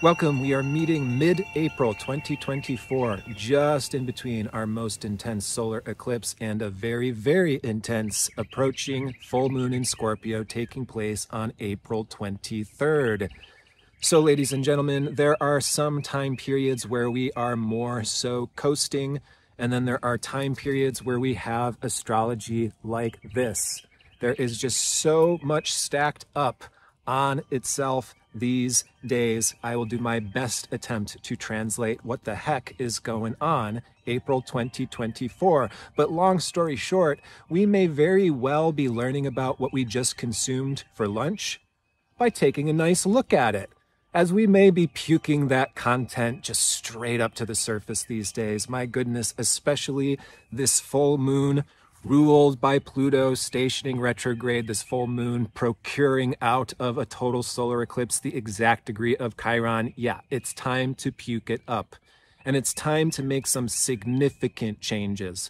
Welcome. We are meeting mid-April 2024, just in between our most intense solar eclipse and a very, very intense approaching full moon in Scorpio taking place on April 23rd. So, ladies and gentlemen, there are some time periods where we are more so coasting, and then there are time periods where we have astrology like this. There is just so much stacked up on itself these days. I will do my best attempt to translate what the heck is going on April 2024. But long story short, we may very well be learning about what we just consumed for lunch by taking a nice look at it, as we may be puking that content just straight up to the surface these days. My goodness, especially this full moon ruled by Pluto stationing retrograde, this full moon procuring out of a total solar eclipse the exact degree of Chiron. Yeah, it's time to puke it up. And it's time to make some significant changes.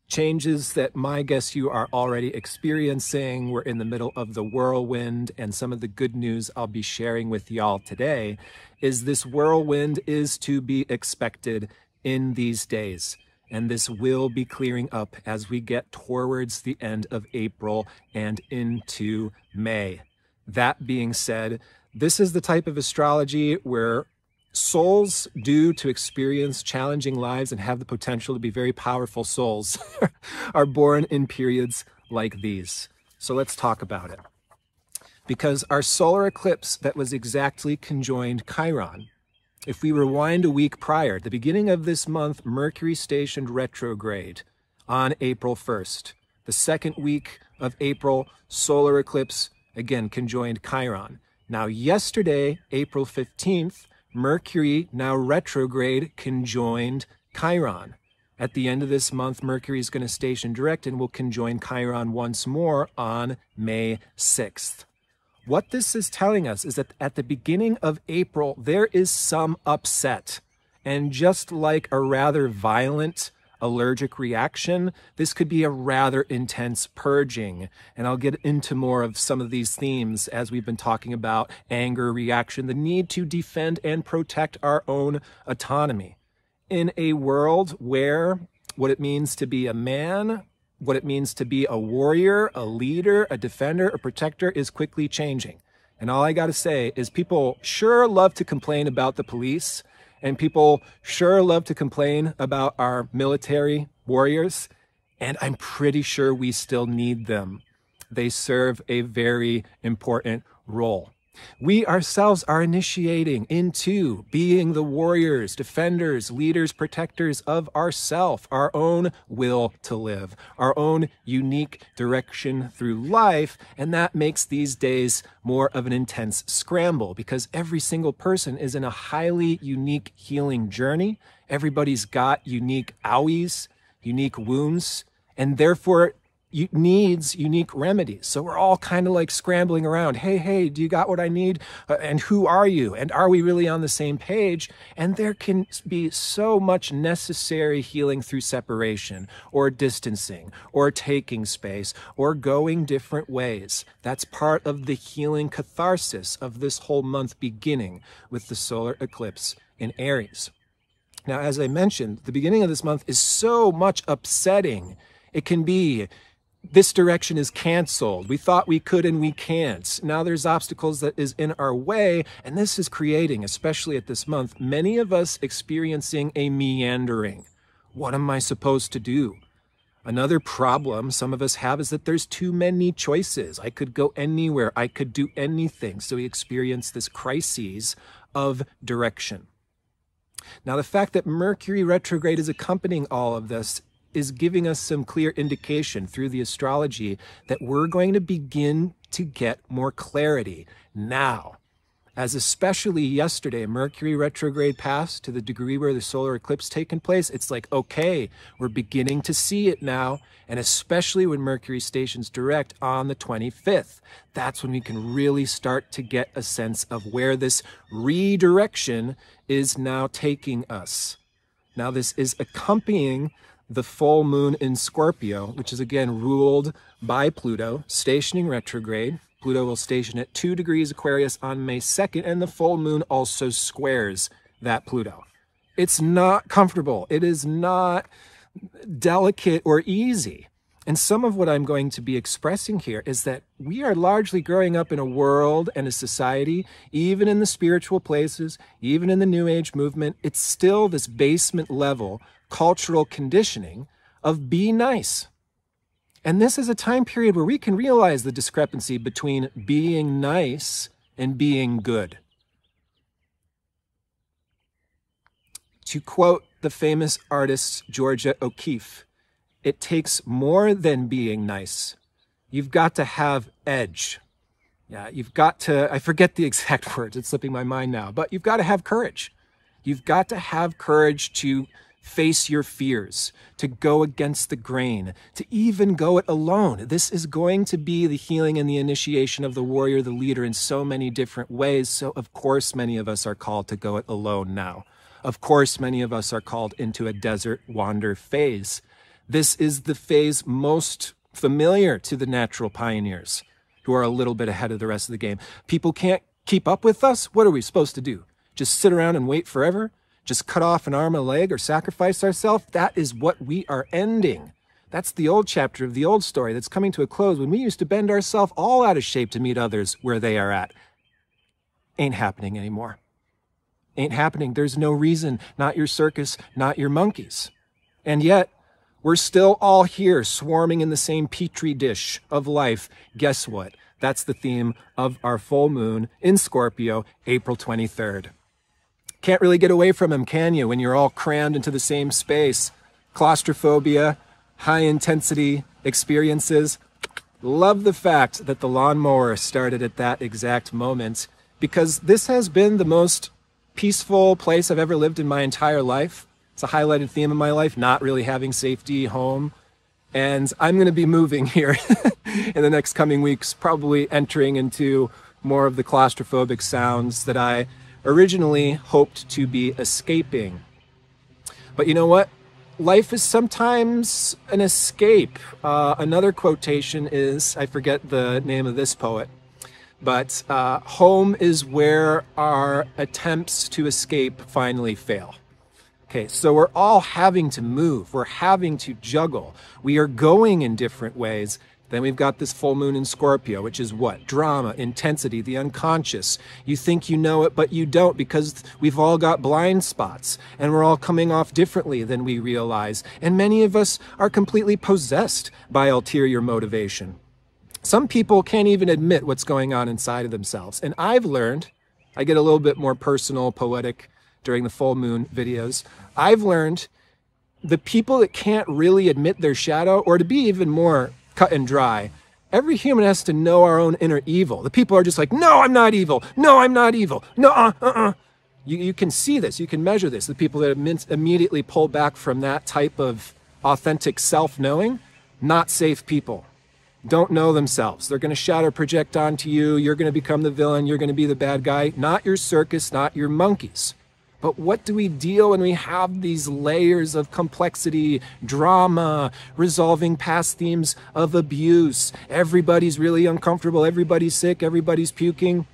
Changes that my guess you are already experiencing. We're in the middle of the whirlwind, and some of the good news I'll be sharing with y'all today is this whirlwind is to be expected in these days. And this will be clearing up as we get towards the end of April and into May. That being said, this is the type of astrology where souls due to experience challenging lives and have the potential to be very powerful souls are born in periods like these. So let's talk about it. Because our solar eclipse that was exactly conjoined Chiron, if we rewind a week prior, the beginning of this month, Mercury stationed retrograde on April 1st. The second week of April, solar eclipse, again, conjoined Chiron. Now, yesterday, April 15th, Mercury, now retrograde, conjoined Chiron. At the end of this month, Mercury is going to station direct and will conjoin Chiron once more on May 6th. What this is telling us is that at the beginning of April, there is some upset. And just like a rather violent allergic reaction, this could be a rather intense purging. And I'll get into more of some of these themes as we've been talking about anger, reaction, the need to defend and protect our own autonomy. In a world where what it means to be a man, what it means to be a warrior, a leader, a defender, a protector is quickly changing. And all I got to say is people sure love to complain about the police, and people sure love to complain about our military warriors, and I'm pretty sure we still need them. They serve a very important role. We ourselves are initiating into being the warriors, defenders, leaders, protectors of ourself, our own will to live, our own unique direction through life. And that makes these days more of an intense scramble because every single person is in a highly unique healing journey. Everybody's got unique owies, unique wounds, and therefore needs unique remedies. So we're all kind of like scrambling around. Hey, do you got what I need? And who are you? And are we really on the same page? And there can be so much necessary healing through separation or distancing or taking space or going different ways. That's part of the healing catharsis of this whole month beginning with the solar eclipse in Aries. Now, as I mentioned, the beginning of this month is so much upsetting. It can be this direction is canceled. We thought we could and we can't. Now there's obstacles that is in our way. And this is creating, especially at this month, many of us experiencing a meandering. What am I supposed to do? Another problem some of us have is that there's too many choices. I could go anywhere. I could do anything. So we experience this crisis of direction. Now the fact that Mercury retrograde is accompanying all of this is giving us some clear indication through the astrology that we're going to begin to get more clarity now. As especially yesterday, Mercury retrograde passed to the degree where the solar eclipse taken place. It's like, okay, we're beginning to see it now. And especially when Mercury stations direct on the 25th, that's when we can really start to get a sense of where this redirection is now taking us. Now, this is accompanying the full moon in Scorpio, which is again ruled by Pluto, stationing retrograde. Pluto will station at 2 degrees Aquarius on May 2nd, and the full moon also squares that Pluto. It's not comfortable. It is not delicate or easy. And some of what I'm going to be expressing here is that we are largely growing up in a world and a society, even in the spiritual places, even in the New Age movement, it's still this basement level cultural conditioning of be nice. And this is a time period where we can realize the discrepancy between being nice and being good. To quote the famous artist Georgia O'Keeffe, it takes more than being nice. You've got to have edge. Yeah, you've got to, I forget the exact words, it's slipping my mind now, but you've got to have courage. You've got to have courage to face your fears, to go against the grain, to even go it alone. This is going to be the healing and the initiation of the warrior, the leader in so many different ways. So of course, many of us are called to go it alone now. Of course, many of us are called into a desert wander phase. This is the phase most familiar to the natural pioneers who are a little bit ahead of the rest of the game. People can't keep up with us. What are we supposed to do? Just sit around and wait forever? Just cut off an arm, a leg, or sacrifice ourselves? That is what we are ending. That's the old chapter of the old story that's coming to a close when we used to bend ourselves all out of shape to meet others where they are at. Ain't happening anymore. Ain't happening. There's no reason. Not your circus, not your monkeys. And yet, we're still all here swarming in the same petri dish of life. Guess what? That's the theme of our full moon in Scorpio, April 23rd. Can't really get away from him, can you, when you're all crammed into the same space? Claustrophobia, high intensity experiences. Love the fact that the lawnmower started at that exact moment, because this has been the most peaceful place I've ever lived in my entire life. It's a highlighted theme of my life, not really having safety, home. And I'm going to be moving here in the next coming weeks, probably entering into more of the claustrophobic sounds that I originally hoped to be escaping. But you know what? Life is sometimes an escape. Another quotation is, I forget the name of this poet, but home is where our attempts to escape finally fail. Okay, so we're all having to move. We're having to juggle. We are going in different ways. Then we've got this full moon in Scorpio, which is what? Drama, intensity, the unconscious. You think you know it, but you don't, because we've all got blind spots and we're all coming off differently than we realize. And many of us are completely possessed by ulterior motivation. Some people can't even admit what's going on inside of themselves. And I've learned, I get a little bit more personal, poetic during the full moon videos. I've learned the people that can't really admit their shadow, or to be even more cut and dry, every human has to know our own inner evil. The people are just like, no, I'm not evil. No, I'm not evil. No, You can see this. You can measure this. The people that immediately pull back from that type of authentic self-knowing, not safe people. Don't know themselves. They're going to shadow project onto you. You're going to become the villain. You're going to be the bad guy. Not your circus, not your monkeys. But what do we deal when we have these layers of complexity, drama, resolving past themes of abuse? Everybody's really uncomfortable. Everybody's sick. Everybody's puking.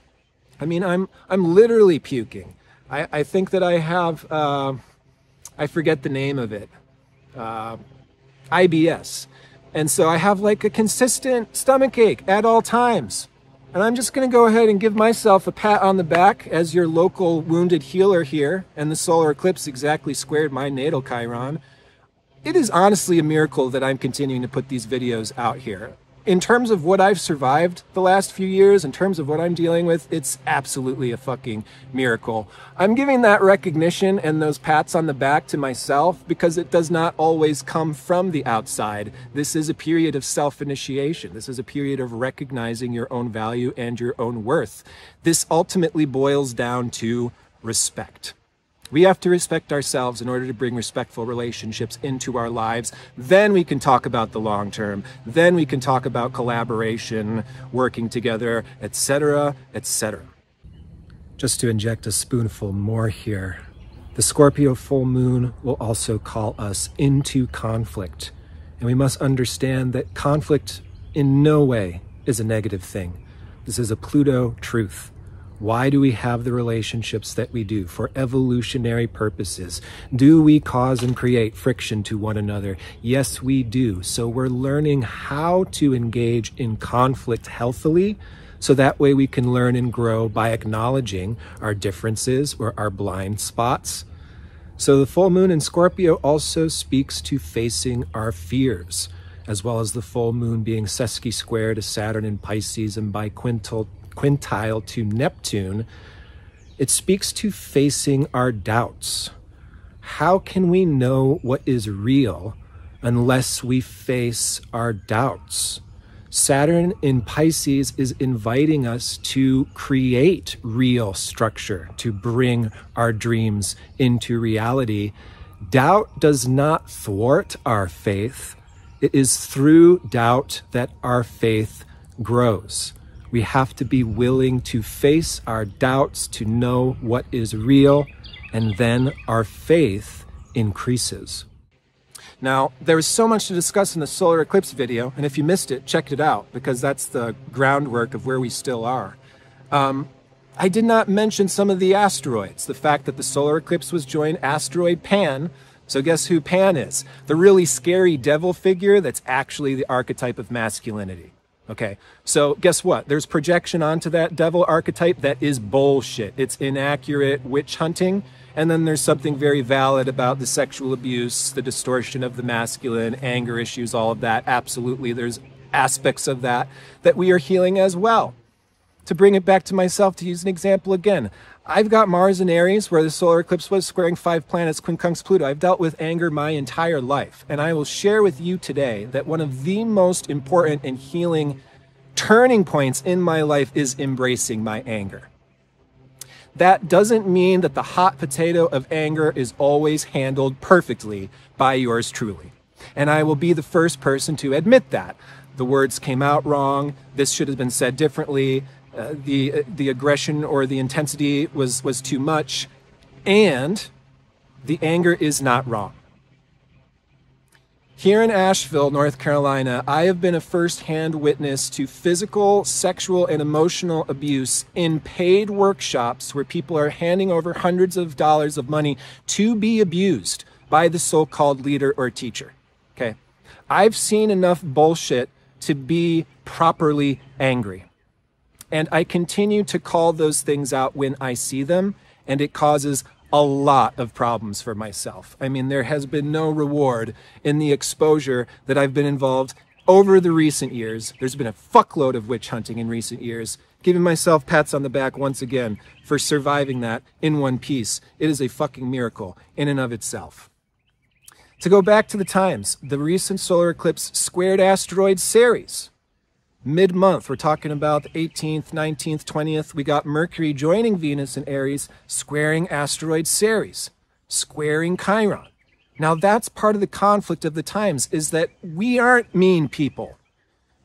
I mean, I'm literally puking. I think that I have, I forget the name of it, IBS. And so I have like a consistent stomach ache at all times. And I'm just going to go ahead and give myself a pat on the back as your local wounded healer here. And the solar eclipse exactly squared my natal Chiron. It is honestly a miracle that I'm continuing to put these videos out here. In terms of what I've survived the last few years, in terms of what I'm dealing with, it's absolutely a fucking miracle. I'm giving that recognition and those pats on the back to myself because it does not always come from the outside. This is a period of self-initiation. This is a period of recognizing your own value and your own worth. This ultimately boils down to respect. We have to respect ourselves in order to bring respectful relationships into our lives. Then we can talk about the long term. Then we can talk about collaboration, working together, etc., etc. Just to inject a spoonful more here, the Scorpio full moon will also call us into conflict. And we must understand that conflict in no way is a negative thing. This is a Pluto truth. Why do we have the relationships that we do? For evolutionary purposes. Do we cause and create friction to one another? Yes, we do. So we're learning how to engage in conflict healthily, so that way we can learn and grow by acknowledging our differences or our blind spots. So the full moon in Scorpio also speaks to facing our fears, as well as the full moon being sesqui-square to Saturn in Pisces and quintile to Neptune. It speaks to facing our doubts. How can we know what is real unless we face our doubts? Saturn in Pisces is inviting us to create real structure, to bring our dreams into reality. Doubt does not thwart our faith. It is through doubt that our faith grows. We have to be willing to face our doubts, to know what is real, and then our faith increases. Now, there was so much to discuss in the solar eclipse video, and if you missed it, check it out, because that's the groundwork of where we still are. I did not mention some of the asteroids, the fact that the solar eclipse was joined asteroid Pan. So guess who Pan is? The really scary devil figure that's actually the archetype of masculinity. Okay, so guess what? There's projection onto that devil archetype that is bullshit. It's inaccurate witch hunting. And then there's something very valid about the sexual abuse, the distortion of the masculine, anger issues, all of that. Absolutely, there's aspects of that that we are healing as well. To bring it back to myself, to use an example again, I've got Mars in Aries, where the solar eclipse was, squaring 5 planets, quincunx Pluto. I've dealt with anger my entire life. And I will share with you today that one of the most important and healing turning points in my life is embracing my anger. That doesn't mean that the hot potato of anger is always handled perfectly by yours truly. And I will be the first person to admit that. The words came out wrong. This should have been said differently. The aggression or the intensity was too much. And the anger is not wrong. Here in Asheville, North Carolina, I have been a first-hand witness to physical, sexual, and emotional abuse in paid workshops where people are handing over hundreds of dollars of money to be abused by the so-called leader or teacher. Okay, I've seen enough bullshit to be properly angry. And I continue to call those things out when I see them, and it causes a lot of problems for myself. I mean, there has been no reward in the exposure that I've been involved over the recent years. There's been a fuckload of witch hunting in recent years. Giving myself pats on the back once again for surviving that in one piece. It is a fucking miracle in and of itself. To go back to the times, the recent solar eclipse squared asteroid Ceres. Mid-month, we're talking about the 18th, 19th, 20th, we got Mercury joining Venus in Aries, squaring asteroid Ceres, squaring Chiron. Now that's part of the conflict of the times, is that we aren't mean people.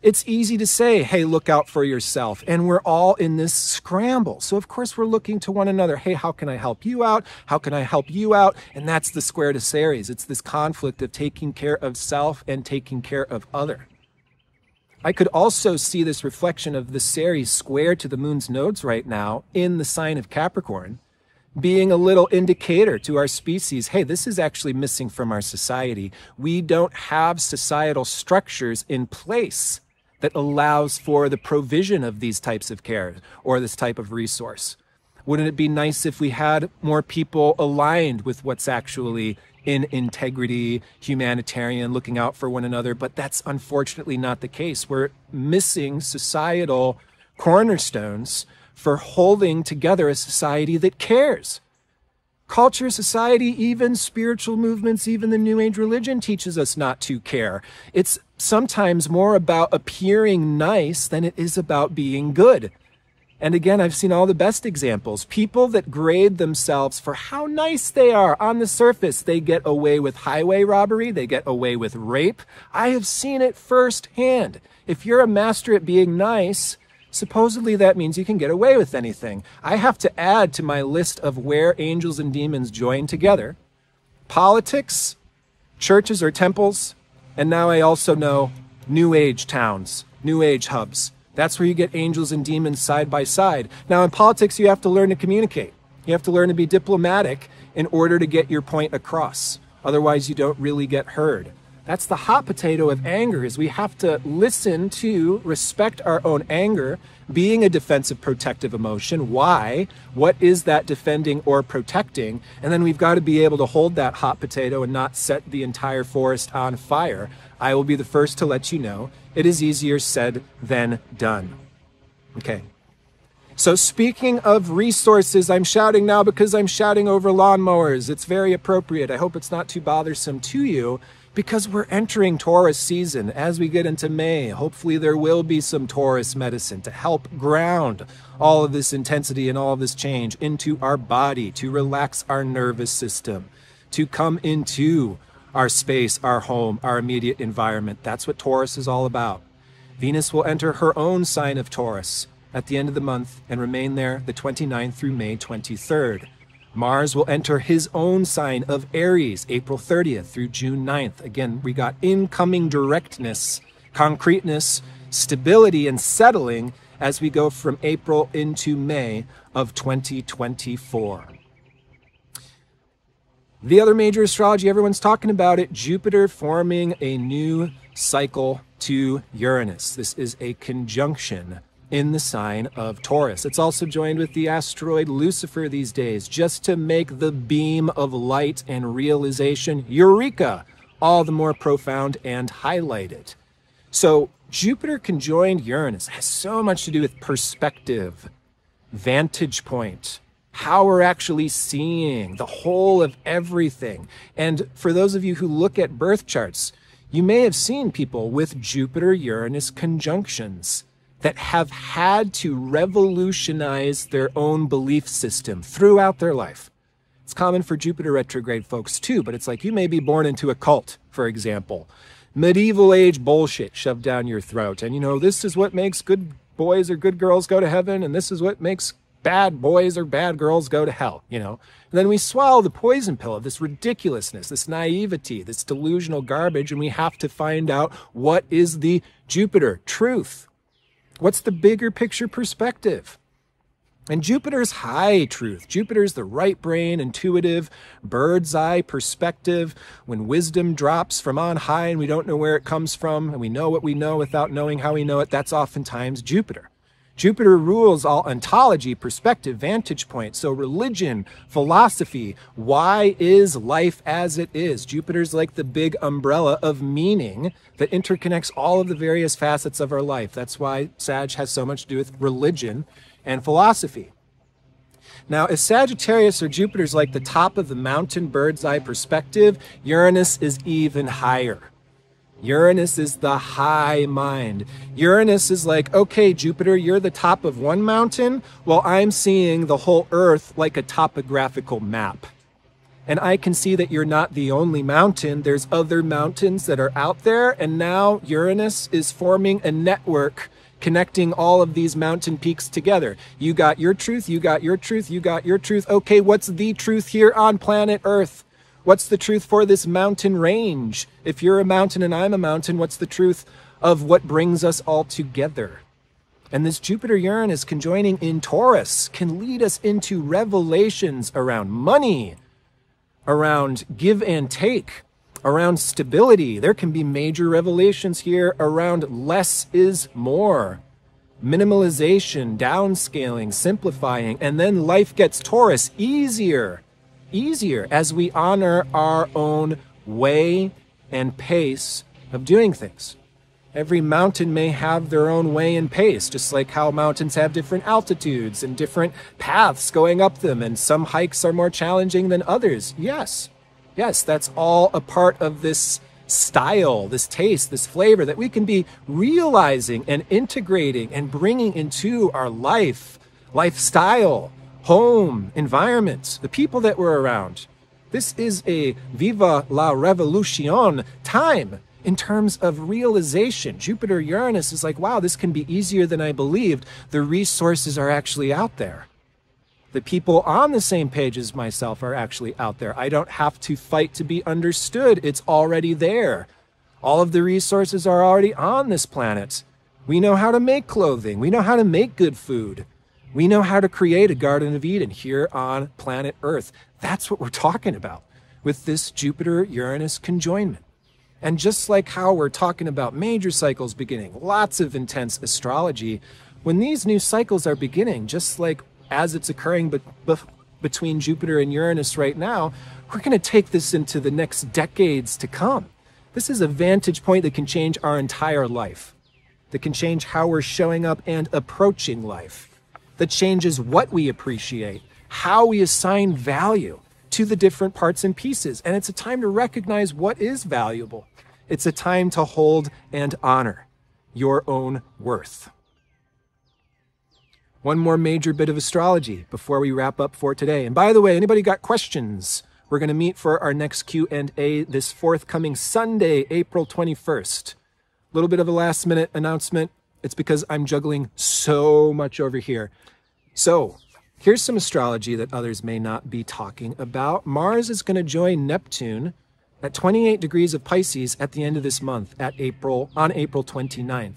It's easy to say, hey, look out for yourself, and we're all in this scramble. So of course we're looking to one another. Hey, how can I help you out? How can I help you out? And that's the square to Ceres. It's this conflict of taking care of self and taking care of other. I could also see this reflection of the Ceres square to the moon's nodes right now in the sign of Capricorn, being a little indicator to our species, hey, this is actually missing from our society. We don't have societal structures in place that allows for the provision of these types of care or this type of resource. Wouldn't it be nice if we had more people aligned with what's actually in integrity, humanitarian, looking out for one another? But that's unfortunately not the case. We're missing societal cornerstones for holding together a society that cares. Culture, society, even spiritual movements, even the New Age religion teaches us not to care. It's sometimes more about appearing nice than it is about being good. And again, I've seen all the best examples. People that grade themselves for how nice they are on the surface. They get away with highway robbery. They get away with rape. I have seen it firsthand. If you're a master at being nice, supposedly that means you can get away with anything. I have to add to my list of where angels and demons join together: politics, churches or temples, and now I also know New Age towns, New Age hubs. That's where you get angels and demons side by side. Now, in politics, you have to learn to communicate. You have to learn to be diplomatic in order to get your point across. Otherwise, you don't really get heard. That's the hot potato of anger, is we have to listen to, respect our own anger, being a defensive, protective emotion. Why? What is that defending or protecting? And then we've got to be able to hold that hot potato and not set the entire forest on fire. I will be the first to let you know it is easier said than done. Okay. So speaking of resources, I'm shouting now because I'm shouting over lawnmowers. It's very appropriate. I hope it's not too bothersome to you, because we're entering Taurus season. As we get into May, hopefully there will be some Taurus medicine to help ground all of this intensity and all of this change into our body, to relax our nervous system, to come into our space, our home, our immediate environment. That's what Taurus is all about. Venus will enter her own sign of Taurus at the end of the month and remain there the 29th through May 23rd. Mars will enter his own sign of Aries, April 30th through June 9th. Again, we got incoming directness, concreteness, stability, and settling as we go from April into May of 2024. The other major astrology, everyone's talking about it, Jupiter forming a new cycle to Uranus. This is a conjunction in the sign of Taurus. It's also joined with the asteroid Lucifer these days, just to make the beam of light and realization, eureka, all the more profound and highlighted. So Jupiter conjoined Uranus has so much to do with perspective, vantage point, how we're actually seeing the whole of everything. And for those of you who look at birth charts, you may have seen people with Jupiter-Uranus conjunctions that have had to revolutionize their own belief system throughout their life. It's common for Jupiter retrograde folks too, but it's like you may be born into a cult, for example. Medieval age bullshit shoved down your throat. And you know, this is what makes good boys or good girls go to heaven, and this is what makes bad boys or bad girls go to hell, you know. And then we swallow the poison pill of this ridiculousness, this naivety, this delusional garbage, and we have to find out what is the Jupiter truth. What's the bigger picture perspective? And Jupiter's high truth. Jupiter's the right brain, intuitive, bird's eye perspective. When wisdom drops from on high and we don't know where it comes from, and we know what we know without knowing how we know it, that's oftentimes Jupiter. Jupiter rules all ontology, perspective, vantage point. So religion, philosophy, why is life as it is? Jupiter's like the big umbrella of meaning that interconnects all of the various facets of our life. That's why Sag has so much to do with religion and philosophy. Now, if Sagittarius or Jupiter's like the top of the mountain bird's eye perspective, Uranus is even higher. Uranus is the high mind. Uranus is like, okay, Jupiter, you're the top of one mountain, while I'm seeing the whole Earth like a topographical map. And I can see that you're not the only mountain. There's other mountains that are out there, and now Uranus is forming a network connecting all of these mountain peaks together. You got your truth, you got your truth, you got your truth. Okay, what's the truth here on planet Earth? What's the truth for this mountain range? If you're a mountain and I'm a mountain, what's the truth of what brings us all together? And this Jupiter-Uranus conjoining in Taurus can lead us into revelations around money, around give and take, around stability. There can be major revelations here around less is more, minimalization, downscaling, simplifying, and then life gets Taurus easier as we honor our own way and pace of doing things. Every mountain may have their own way and pace, just like how mountains have different altitudes and different paths going up them, and some hikes are more challenging than others. Yes, that's all a part of this style, this taste, this flavor that we can be realizing and integrating and bringing into our lifestyle, home, environment, the people that we're around. This is a Viva la Revolution time in terms of realization. Jupiter-Uranus is like, wow, this can be easier than I believed. The resources are actually out there. The people on the same page as myself are actually out there. I don't have to fight to be understood. It's already there. All of the resources are already on this planet. We know how to make clothing. We know how to make good food. We know how to create a Garden of Eden here on planet Earth. That's what we're talking about with this Jupiter-Uranus conjoinment. And just like how we're talking about major cycles beginning, lots of intense astrology, when these new cycles are beginning, just like as it's occurring between Jupiter and Uranus right now, we're going to take this into the next decades to come. This is a vantage point that can change our entire life, that can change how we're showing up and approaching life, that changes what we appreciate, how we assign value to the different parts and pieces. And it's a time to recognize what is valuable. It's a time to hold and honor your own worth. One more major bit of astrology before we wrap up for today. And by the way, anybody got questions? We're going to meet for our next Q&A this forthcoming Sunday, April 21st. A little bit of a last minute announcement. It's because I'm juggling so much over here. So here's some astrology that others may not be talking about. Mars is going to join Neptune at 28 degrees of Pisces at the end of this month on April 29th.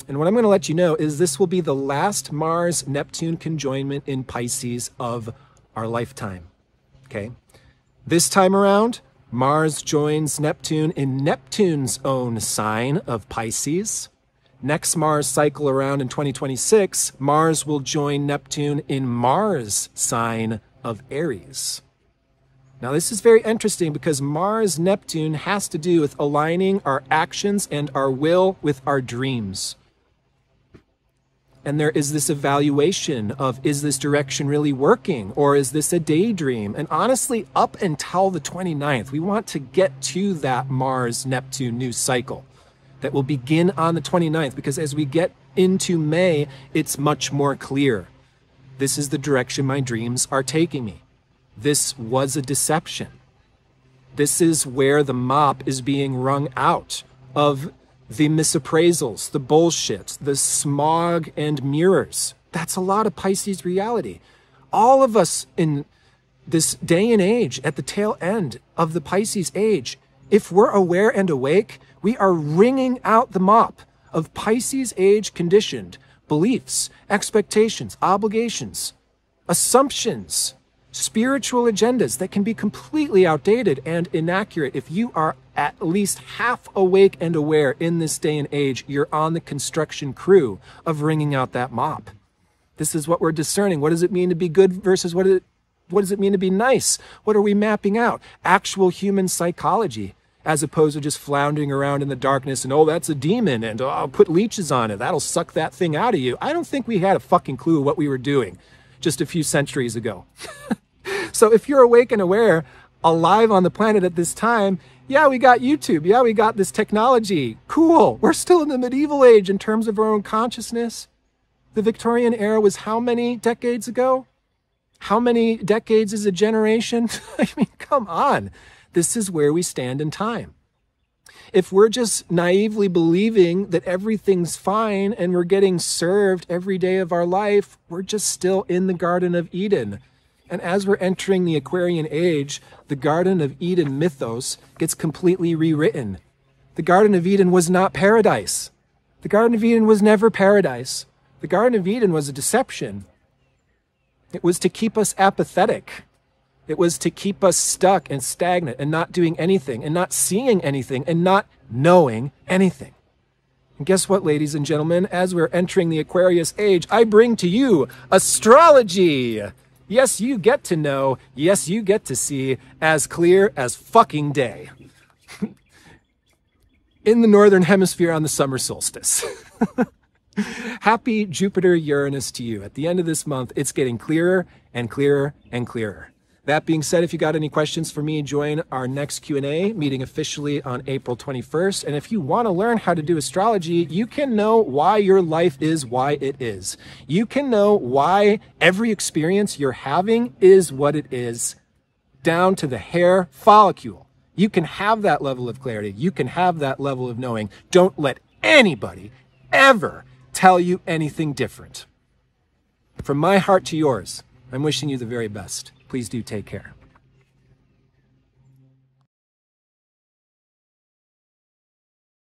And what I'm going to let you know is this will be the last Mars-Neptune conjoinment in Pisces of our lifetime. Okay? This time around, Mars joins Neptune in Neptune's own sign of Pisces. Next Mars cycle around in 2026, Mars will join Neptune in Mars' sign of Aries. Now, this is very interesting because Mars-Neptune has to do with aligning our actions and our will with our dreams. And there is this evaluation of, is this direction really working? Or is this a daydream? And honestly, up until the 29th, we want to get to that Mars-Neptune new cycle that will begin on the 29th, because as we get into May, it's much more clear. This is the direction my dreams are taking me. This was a deception. This is where the mop is being wrung out of the misappraisals, the bullshit, the smog and mirrors. That's a lot of Pisces reality. All of us in this day and age, at the tail end of the Pisces age, if we're aware and awake, we are wringing out the mop of Pisces age conditioned beliefs, expectations, obligations, assumptions, spiritual agendas that can be completely outdated and inaccurate. If you are at least half awake and aware in this day and age, you're on the construction crew of wringing out that mop. This is what we're discerning. What does it mean to be good versus what does it mean to be nice? What are we mapping out? Actual human psychology, as opposed to just floundering around in the darkness and, oh, that's a demon, and oh, I'll put leeches on it. That'll suck that thing out of you. I don't think we had a fucking clue what we were doing just a few centuries ago. So if you're awake and aware, alive on the planet at this time, yeah, we got YouTube. Yeah, we got this technology. Cool. We're still in the medieval age in terms of our own consciousness. The Victorian era was how many decades ago? How many decades is a generation? I mean, come on. This is where we stand in time. If we're just naively believing that everything's fine and we're getting served every day of our life, we're just still in the Garden of Eden. And as we're entering the Aquarian age, the Garden of Eden mythos gets completely rewritten. The Garden of Eden was not paradise. The Garden of Eden was never paradise. The Garden of Eden was a deception. It was to keep us apathetic. It was to keep us stuck and stagnant and not doing anything and not seeing anything and not knowing anything. And guess what, ladies and gentlemen? As we're entering the Aquarius age, I bring to you astrology. Yes, you get to know. Yes, you get to see as clear as fucking day. In the Northern Hemisphere on the summer solstice. Happy Jupiter-Uranus to you. At the end of this month, it's getting clearer and clearer and clearer. That being said, if you got any questions for me, join our next Q&A meeting officially on April 21st. And if you want to learn how to do astrology, you can know why your life is why it is. You can know why every experience you're having is what it is, down to the hair follicle. You can have that level of clarity. You can have that level of knowing. Don't let anybody ever tell you anything different. From my heart to yours, I'm wishing you the very best. Please do take care.